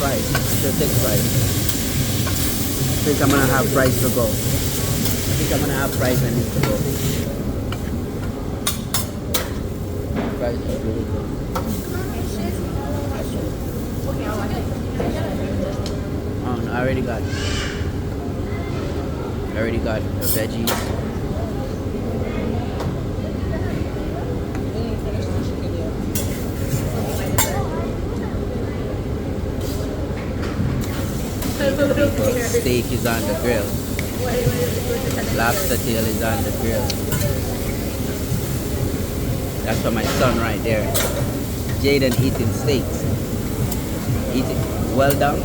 fries. I should take fries. I think I'm gonna have fries to go. I think I'm gonna have fries and need to go. Fries are really good. Oh, no, I already got the veggies. Steak is on the grill. Lobster tail is on the grill. That's for my son right there. Jaden eating steaks. Eating well done.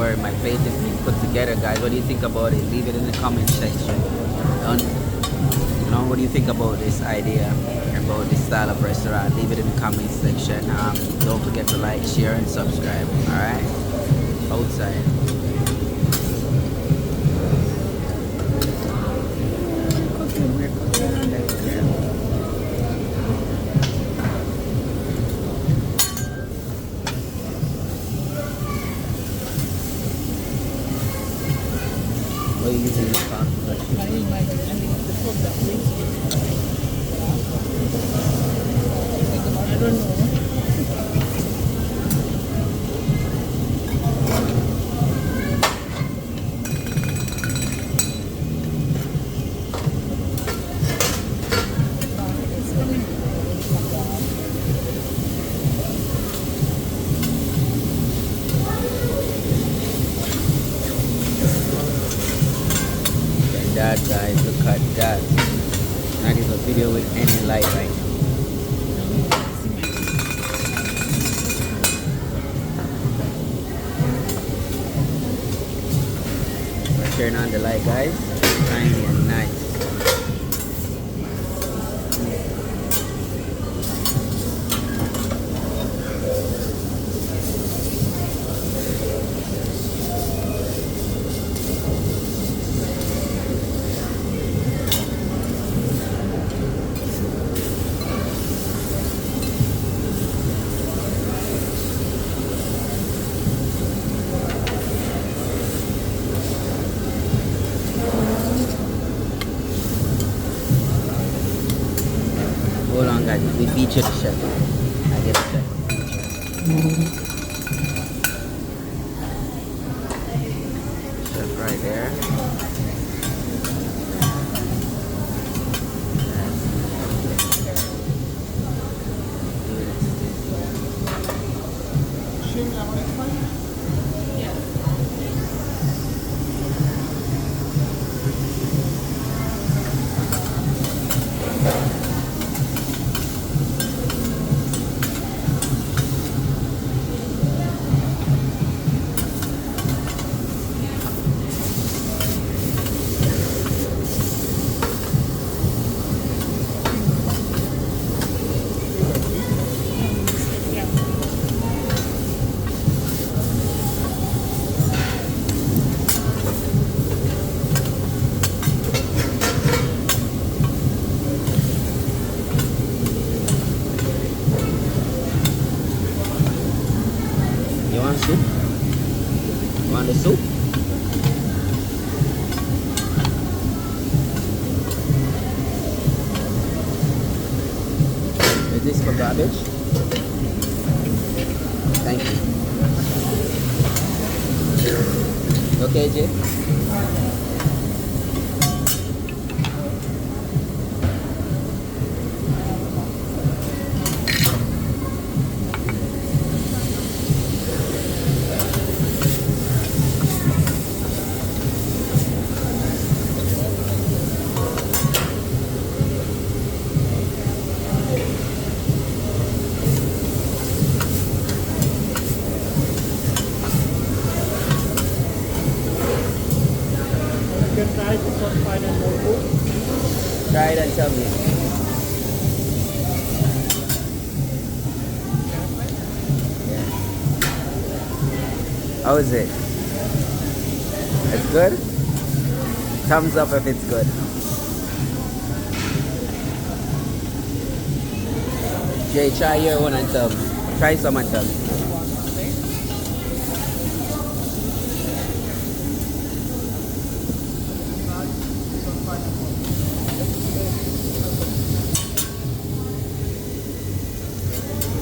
Where my plate is being put together, guys. What do you think about it? Leave it in the comment section. What do you think about this idea, about this style of restaurant? Leave it in the comment section. Don't forget to like, share, and subscribe. Alright? Outside. What are you using this for? I don't know. That, guys, look at that. Not even a video with any light right now. Turn on the light, guys. Shiny and nice. Hold on, guys. We feature the chef. I get the chef. Chef right there. You want soup? You want the soup? Is this for garbage? Thank you. Okay, Jay? Try to find more food. Try it and tell me. How is it? It's good? Thumbs up if it's good. Jay, try your one and tell me. Try some and tell me.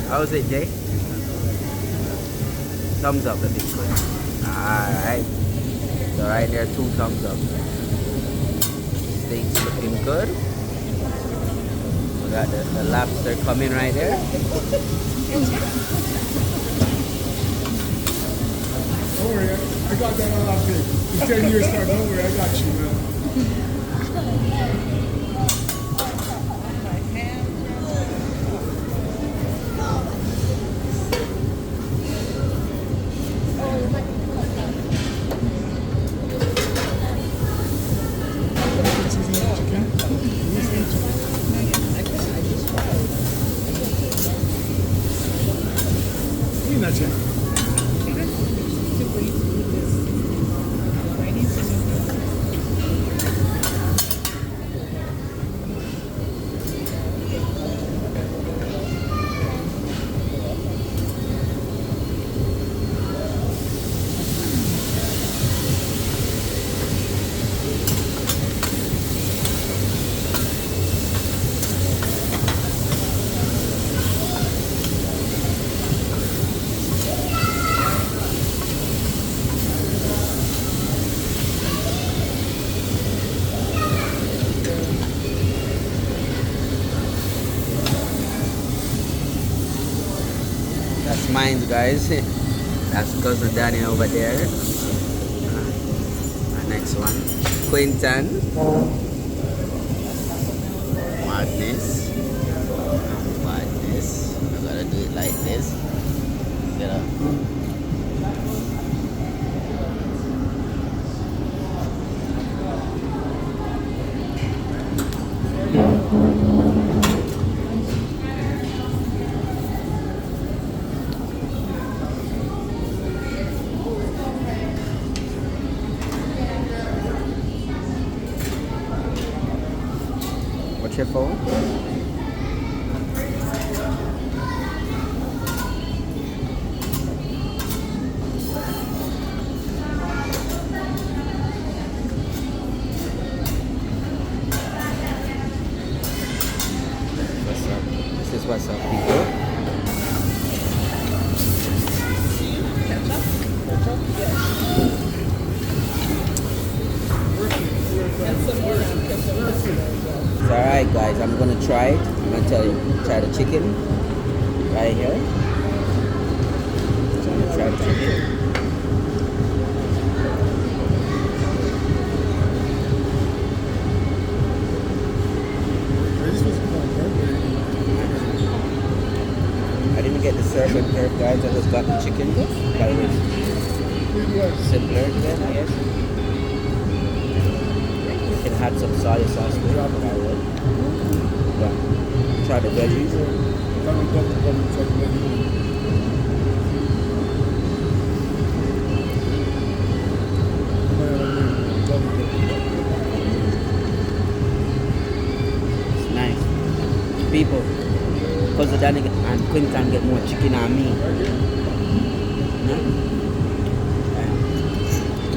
How's it, Jay? Thumbs up if it's good. Alright. So right there, 2 thumbs up. Steak's looking good. We got the lobster coming right there. Don't worry, I got that on our pig. It's 10 years time, don't worry, I got you, man. That's mine, guys. That's cousin Danny over there. My next one, Quinton. Madness. Madness. I gotta do it like this. Get up. What's your phone? What's up? This is what's up, people. It's alright, guys. I'm gonna try it. I'm gonna tell you, try the chicken right here. So I'm gonna try the chicken. I didn't get the serve and herb, guys. I just got the chicken. That was simpler then, I guess. You can add some soy sauce to it, but I would. Yeah. Try the veggies. It's nice. People, because the Danny and Quinton get more chicken than me.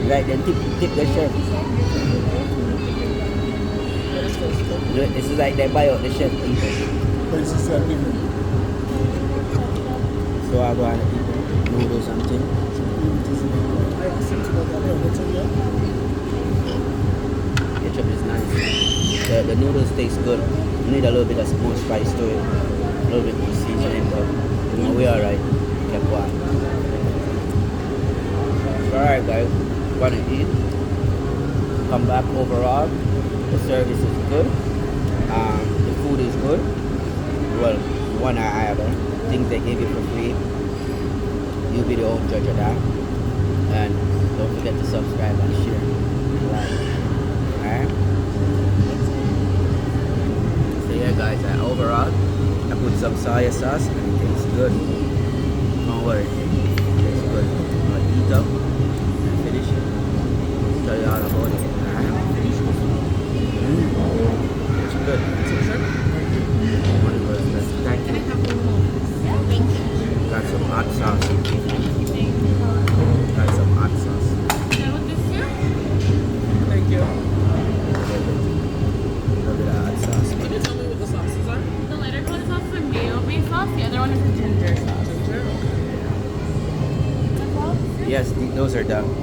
Right then, tip the chef. This is like they buy out the chef people. So I go on the people, noodles and things. Ketchup is nice. The noodles taste good. You need a little bit of more spice to it. A little bit more seasoning, but you know, we're alright. Kept one. Alright guys, gonna eat. Come back overall. The service is good. The food is good. Well, one I have things they give you for free. You'll be the own judge of that. And don't forget to subscribe and share and like. Alright? So yeah guys, overall I put some soy sauce and it tastes good. Don't worry. It tastes good. up and finish it. Tell you all about it. It's good. Thank Can I you. have one more? Thank you. Got some hot sauce. Got some hot sauce. Can I look this here? Thank you. A little bit of hot sauce. Can you tell me what the sauces are? The lighter colored sauce is a mayo-based sauce. The other one is a ginger sauce. Ginger. That's all? Yes, those are done.